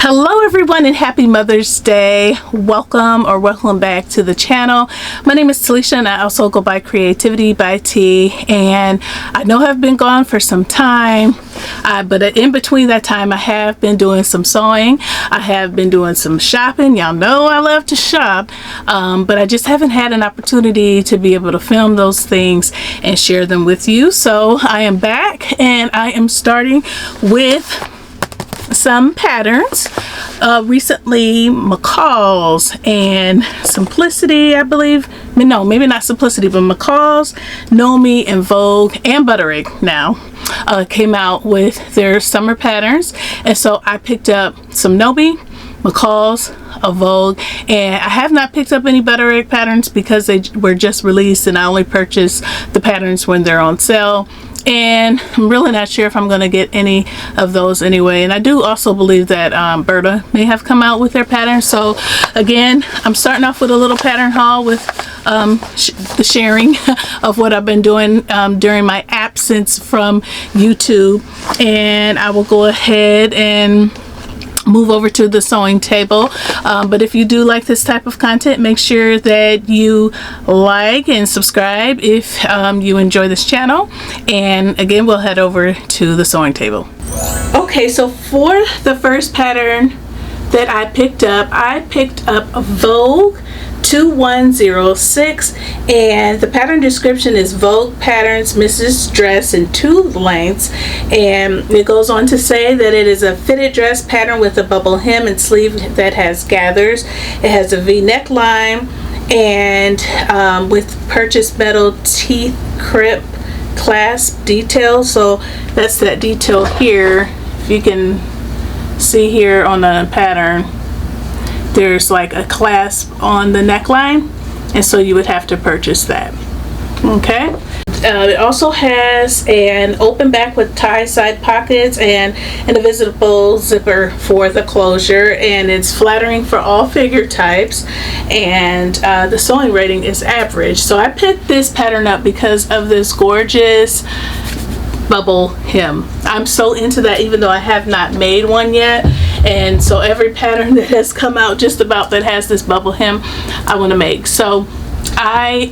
Hello everyone and happy Mother's Day. Welcome back to the channel. My name is Talisha and I also go by CreativiTeeByT, and I know I've been gone for some time, but in between that time I have been doing some sewing. I have been doing some shopping. Y'all know I love to shop, but I just haven't had an opportunity to be able to film those things and share them with you. So I am back and I am starting with some patterns. Recently McCalls and Simplicity, I believe, no, maybe not Simplicity, but McCalls, Know Me, and Vogue, and Butterick now came out with their summer patterns, and so I picked up some Know Me, McCalls, a Vogue, and I have not picked up any Butterick patterns because they were just released and I only purchase the patterns when they're on sale. And I'm really not sure if I'm going to get any of those anyway. And I do also believe that Berta may have come out with their pattern. So again, I'm starting off with a little pattern haul with the sharing of what I've been doing during my absence from YouTube. And I will go ahead and move over to the sewing table, but if you do like this type of content, make sure that you like and subscribe if you enjoy this channel. And again, we'll head over to the sewing table. Okay, so for the first pattern that I picked up a Vogue 2106, and the pattern description is Vogue patterns Mrs. Dress in 2 lengths, and it goes on to say that it is a fitted dress pattern with a bubble hem and sleeve that has gathers. It has a V neckline and with purchased metal teeth crip clasp detail. So that's that detail here. If you can see here on the pattern, there's like a clasp on the neckline, and so you would have to purchase that. Okay, it also has an open back with tie side pockets and an invisible zipper for the closure, and it's flattering for all figure types, and the sewing rating is average. So I picked this pattern up because of this gorgeous bubble hem. I'm so into that, even though I have not made one yet. And so every pattern that has come out just about that has this bubble hem, I want to make. So I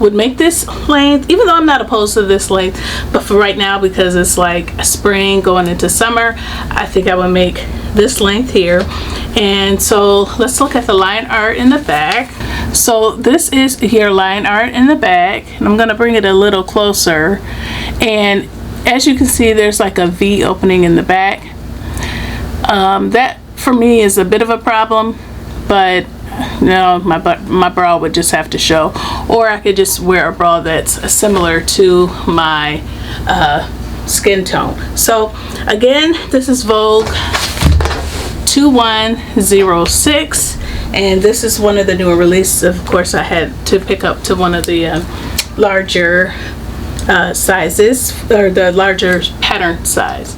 would make this length, even though I'm not opposed to this length, but for right now, because it's like spring going into summer, I think I would make this length here. And so let's look at the line art in the back. So this is your line art in the back, and I'm going to bring it a little closer. And as you can see, there's like a V opening in the back. That for me is a bit of a problem, but you know, my bra would just have to show, or I could just wear a bra that's similar to my skin tone. So again, this is Vogue 2106, and this is one of the newer releases. Of course, I had to pick up to one of the larger sizes, or the larger pattern size.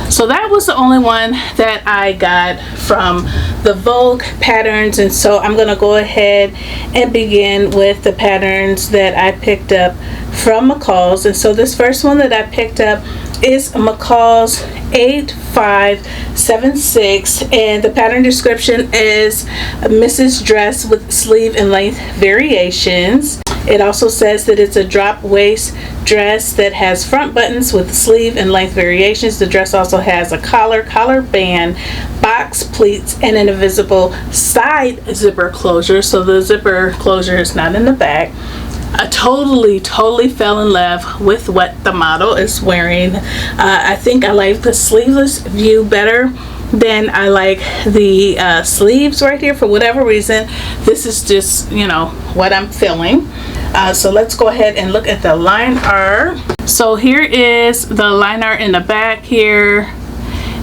So that was the only one that I got from the Vogue patterns, and so I'm going to go ahead and begin with the patterns that I picked up from McCalls. And so this first one that I picked up is McCalls 8576, and the pattern description is Mrs. Dress with sleeve and length variations. It also says that it's a drop waist dress that has front buttons with sleeve and length variations. The dress also has a collar band, box pleats, and an invisible side zipper closure. So the zipper closure is not in the back. I totally fell in love with what the model is wearing. I think I like the sleeveless view better than I like the sleeves right here. For whatever reason, this is just, you know, what I'm feeling. So let's go ahead and look at the line art. So here is the line art in the back here,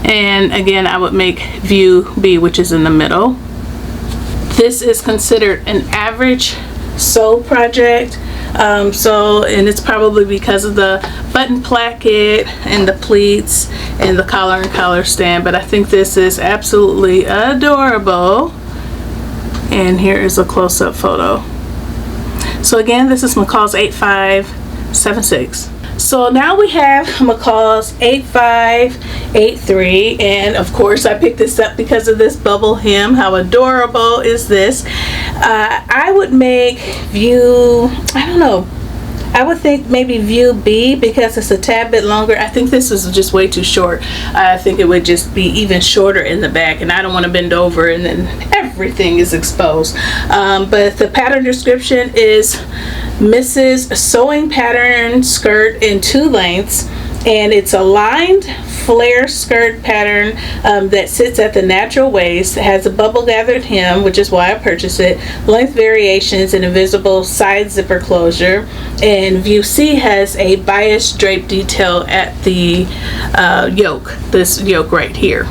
and again, I would make view B, which is in the middle. This is considered an average sew project, and it's probably because of the button placket and the pleats and the collar and collar stand, but I think this is absolutely adorable. And here is a close-up photo. So again, this is McCalls 8576. So now we have McCall's 8583, and of course I picked this up because of this bubble hem. How adorable is this? I would make view, I don't know, I would think maybe view B because it's a tad bit longer. I think this is just way too short. I think it would just be even shorter in the back, and I don't want to bend over and then everything is exposed. But the pattern description is Mrs. Sewing Pattern skirt in 2 lengths, and it's a lined flare skirt pattern that sits at the natural waist. It has a bubble gathered hem, which is why I purchased it, length variations, and a visible side zipper closure. And view C has a bias drape detail at the yoke, this yoke right here.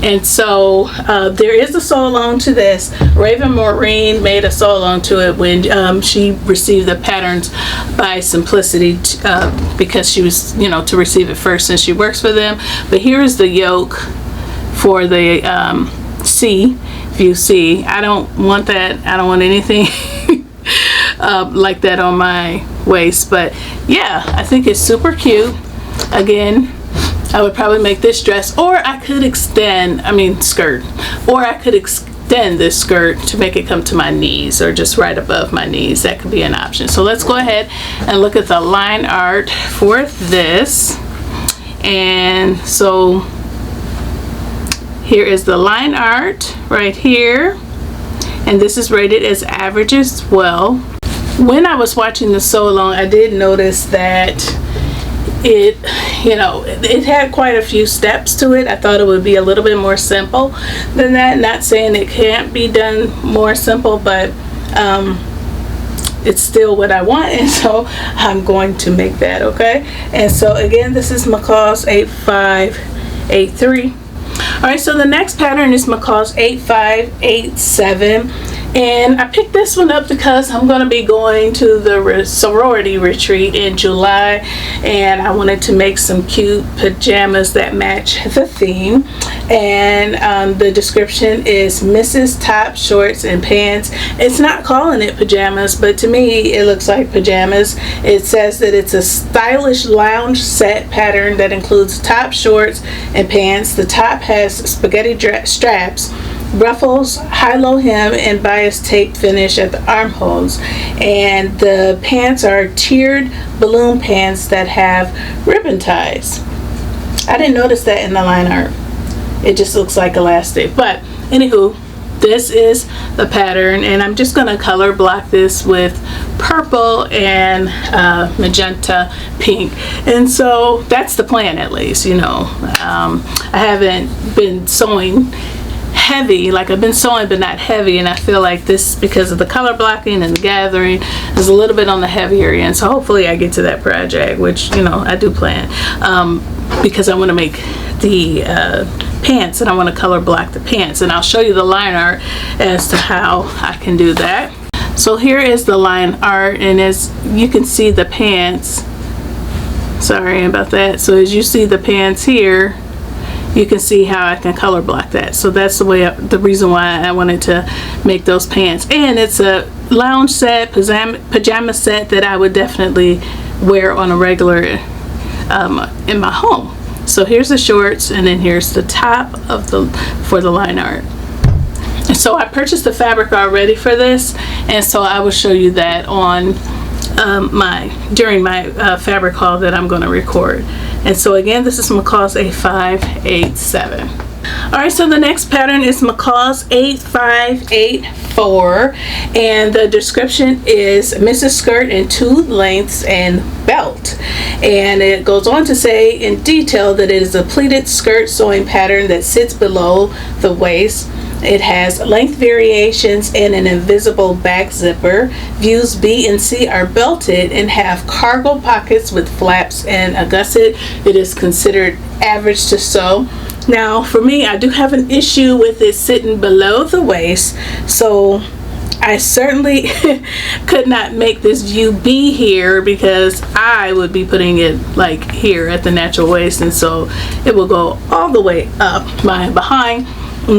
And so there is a sew along to this. Raven Maureen made a sew along to it when she received the patterns by Simplicity because she was, you know, to receive it first since she works for them. But here is the yoke for the C, view C. I don't want that. I don't want anything like that on my waist. But yeah, I think it's super cute. Again, I would probably make this dress, or I could extend, skirt, or I could extend this skirt to make it come to my knees or just right above my knees. That could be an option. So let's go ahead and look at the line art for this. And so here is the line art right here, and this is rated as average as well. When I was watching the sew along, I did notice that it had quite a few steps to it. I thought it would be a little bit more simple than that. Not saying it can't be done more simple, but it's still what I want, and so I'm going to make that. Okay, and so again, this is McCall's 8583. All right, so the next pattern is McCall's 8587. And I picked this one up because I'm going to be going to the sorority retreat in July, and I wanted to make some cute pajamas that match the theme. And the description is Mrs. Top Shorts and Pants. It's not calling it pajamas, but to me it looks like pajamas. It says that it's a stylish lounge set pattern that includes top, shorts, and pants. The top has spaghetti straps, ruffles, high-low hem, and bias tape finish at the armholes. And the pants are tiered balloon pants that have ribbon ties. I didn't notice that in the line art. It just looks like elastic. But anywho, this is the pattern, and I'm just going to color block this with purple and magenta pink. And so that's the plan, at least. I haven't been sewing heavy, like I've been sewing but not heavy, and I feel like this, because of the color blocking and the gathering, is a little bit on the heavier end. So hopefully I get to that project, which I do plan, because I want to make the pants, and I want to color block the pants, and I'll show you the line art as to how I can do that. So here is the line art, and as you can see the pants, sorry about that, so as you see the pants here, you can see how I can color block that. So that's the reason why I wanted to make those pants. And it's a lounge set, pajama set that I would definitely wear on a regular in my home. So here's the shorts, and then here's the top of for the line art. And so I purchased the fabric already for this, and so I will show you that on during my fabric haul that I'm going to record. And so again, this is McCall's 8587. Alright, so the next pattern is McCall's 8584, and the description is Mrs. Skirt in 2 lengths and belt. And it goes on to say in detail that it is a pleated skirt sewing pattern that sits below the waist. It has length variations and an invisible back zipper. Views B and C are belted and have cargo pockets with flaps and a gusset. It is considered average to sew. Now for me, I do have an issue with it sitting below the waist, so I certainly could not make this view B here, because I would be putting it like here at the natural waist, and so it will go all the way up my behind.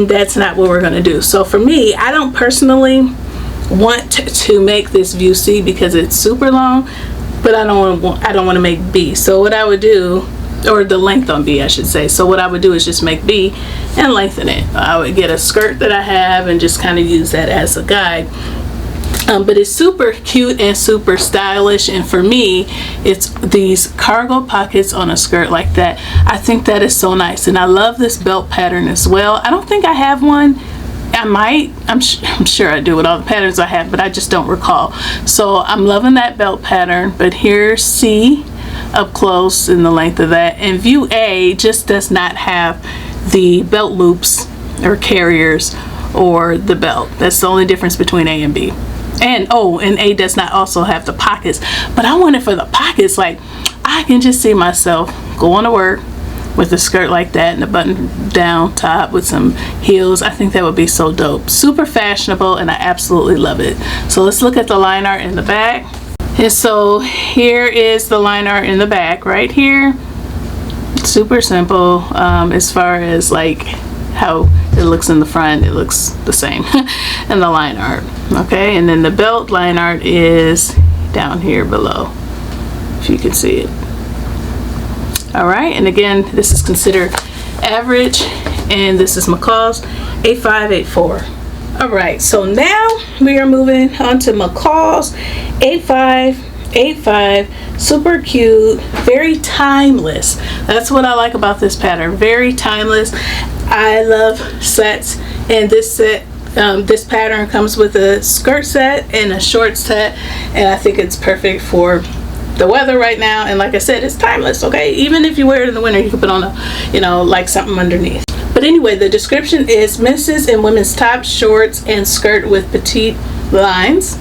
That's not what we're going to do. So for me, I don't personally want to make this view C because it's super long, but I don't want to make B. So what I would do, or the length on B I should say, so what I would do is just make B and lengthen it. I would get a skirt that I have and just kind of use that as a guide. But it's super cute and super stylish, and for me it's these cargo pockets on a skirt like that. I think that is so nice, and I love this belt pattern as well. I don't think I have one. I might. I'm sure I do with all the patterns I have, but I just don't recall. So I'm loving that belt pattern. But here's C up close in the length of that, and view A just does not have the belt loops or carriers or the belt. That's the only difference between A and B. And and A does not also have the pockets, but I want it for the pockets. Like, I can just see myself going to work with a skirt like that and a button down top with some heels. I think that would be so dope. Super fashionable, and I absolutely love it. So let's look at the line art in the back. And so here is the line art in the back right here. Super simple. As far as like how it looks in the front, it looks the same in the line art. Okay, and then the belt line art is down here below, if you can see it. All right, and again, this is considered average, and this is McCalls 8584. All right, so now we are moving on to McCalls 8585. Super cute, very timeless. That's what I like about this pattern. Very timeless. I love sets, and this set, this pattern comes with a skirt set and a short set, and I think it's perfect for the weather right now. And like I said, it's timeless. Okay, even if you wear it in the winter, you can put on a, like something underneath. But anyway, the description is men's and women's tops, shorts, and skirt with petite lines.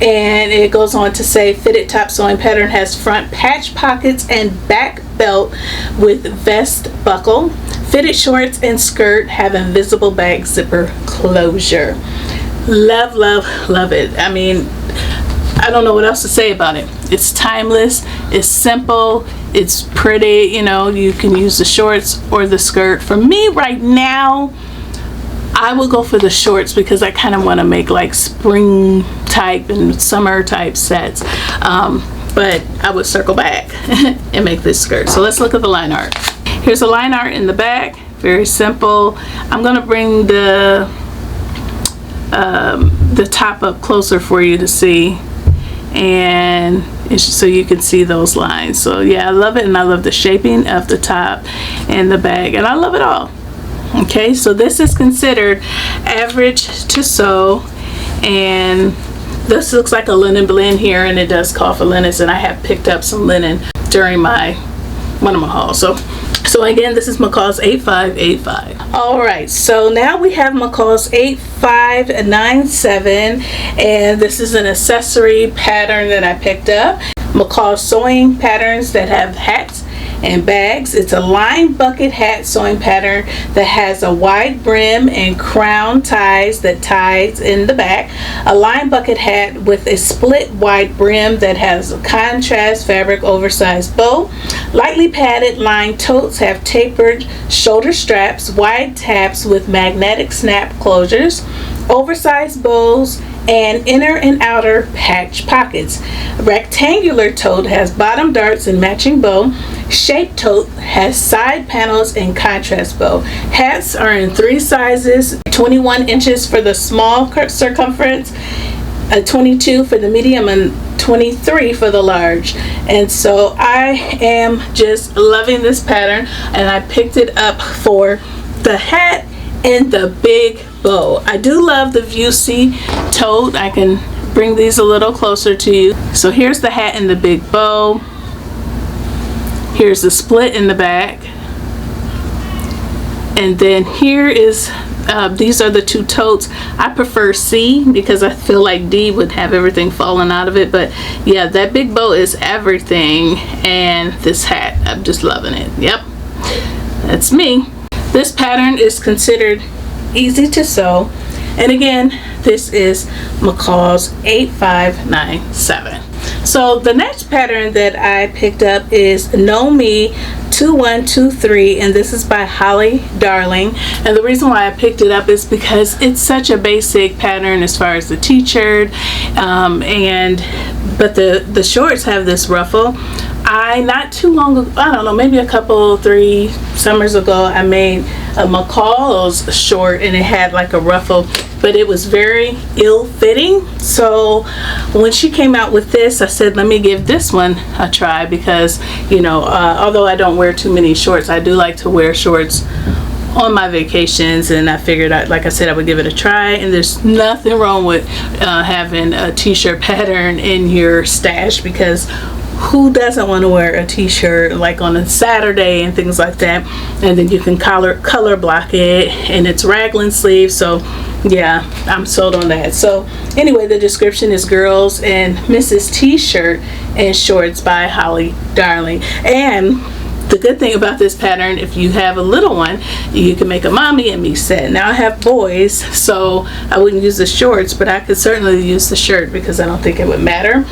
And it goes on to say, fitted top sewing pattern has front patch pockets and back belt with vest buckle. Fitted shorts and skirt have invisible back zipper closure. Love, love, love it. I mean, I don't know what else to say about it. It's timeless, it's simple, it's pretty. You can use the shorts or the skirt. For me right now, I will go for the shorts because I kind of want to make like spring type and summer type sets. But I would circle back and make this skirt. So let's look at the line art. Here's the line art in the back. Very simple. I'm going to bring the top up closer for you to see, and so you can see those lines. So yeah, I love it, and I love the shaping of the top and the bag, and I love it all. Okay, so this is considered average to sew, and this looks like a linen blend here, and it does call for linens, and I have picked up some linen during one of my hauls. So again, this is McCalls 8585. All right, so now we have McCalls 8597, and this is an accessory pattern that I picked up. McCalls sewing patterns that have hats and bags. It's a lined bucket hat sewing pattern that has a wide brim and crown ties that ties in the back. A lined bucket hat with a split wide brim that has a contrast fabric oversized bow. Lightly padded lined totes have tapered shoulder straps, wide tabs with magnetic snap closures, oversized bows, and inner and outer patch pockets. A rectangular tote has bottom darts and matching bow. Shaped tote has side panels and contrast bow. Hats are in 3 sizes: 21 inches for the small circumference, 22 for the medium, and 23 for the large. And so I am just loving this pattern, and I picked it up for the hat and the big bow. I do love the View C tote. I can bring these a little closer to you. So here's the hat and the big bow. Here's the split in the back. And then here is, these are the 2 totes. I prefer C because I feel like D would have everything falling out of it. But yeah, that big bow is everything. And this hat, I'm just loving it. Yep, that's me. This pattern is considered easy to sew, and again, this is McCalls 8597. So the next pattern that I picked up is Know Me 2123, and this is by Holly Darling. And the reason why I picked it up is because it's such a basic pattern as far as the t-shirt, but the shorts have this ruffle. Not too long ago, I don't know, maybe a couple, 3 summers ago, I made a McCalls short and it had like a ruffle, but it was very ill-fitting. So when she came out with this, I said, let me give this one a try, because, you know, although I don't wear too many shorts, I do like to wear shorts on my vacations, and I figured out, like I said, I would give it a try. And there's nothing wrong with having a t-shirt pattern in your stash, because who doesn't want to wear a t-shirt like on a Saturday and things like that? And then you can color block it, and it's raglan sleeve. So yeah, I'm sold on that. So anyway, the description is Girls and Mrs. T-shirt and shorts by Holly Darling. And the good thing about this pattern, if you have a little one, you can make a mommy and me set. Now I have boys, so I wouldn't use the shorts, but I could certainly use the shirt because I don't think it would matter.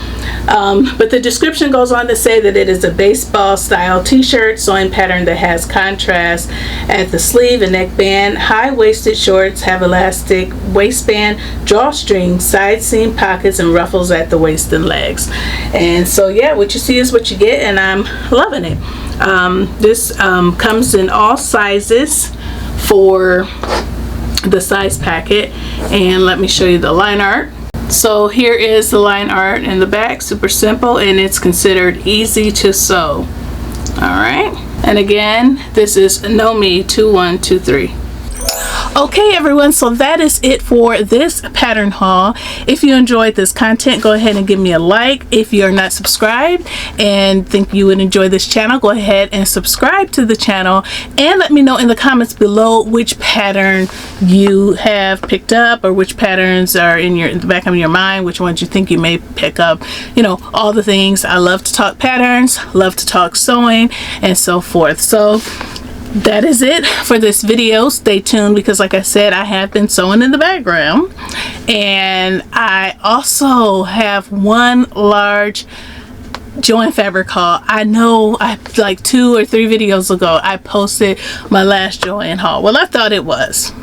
But the description goes on to say that it is a baseball style t-shirt sewing pattern that has contrast at the sleeve and neckband. High-waisted shorts have elastic waistband, drawstring, side seam pockets, and ruffles at the waist and legs. And so yeah, what you see is what you get, and I'm loving it. This comes in all sizes for the size packet, and let me show you the line art. So here is the line art in the back, super simple, and it's considered easy to sew. Alright, and again, this is Know Me 2123. Okay everyone, so that is it for this pattern haul. If you enjoyed this content, go ahead and give me a like. If you're not subscribed and think you would enjoy this channel, go ahead and subscribe to the channel, and let me know in the comments below which pattern you have picked up, or which patterns are in the back of your mind, which ones you think you may pick up. You know, all the things. I love to talk patterns, love to talk sewing, and so forth. So that is it for this video. Stay tuned, because like I said, I have been sewing in the background, and I also have one large join fabric haul. I know like 2 or 3 videos ago I posted my last join haul. Well, I thought it was,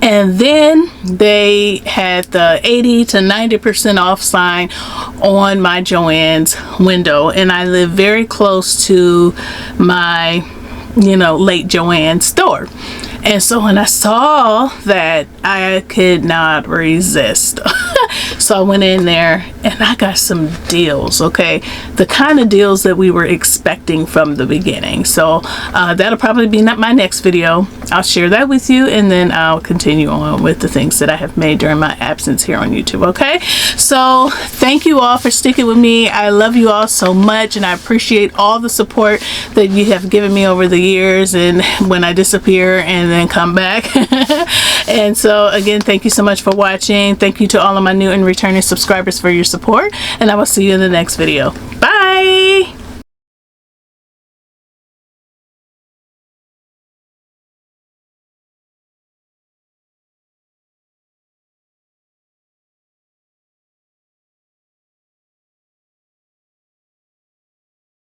and then they had the 80 to 90% off sign on my Joann's window, and I live very close to my, you know, Lake Joann store. And so when I saw that, I could not resist. So I went in there and I got some deals, okay? The kind of deals that we were expecting from the beginning. So that'll probably be my next video. I'll share that with you, and then I'll continue on with the things that I have made during my absence here on YouTube, okay? So thank you all for sticking with me. I love you all so much, and I appreciate all the support that you have given me over the years, and when I disappear and then come back. And so again, thank you so much for watching. Thank you to all of my new and returning subscribers for your support, and I will see you in the next video.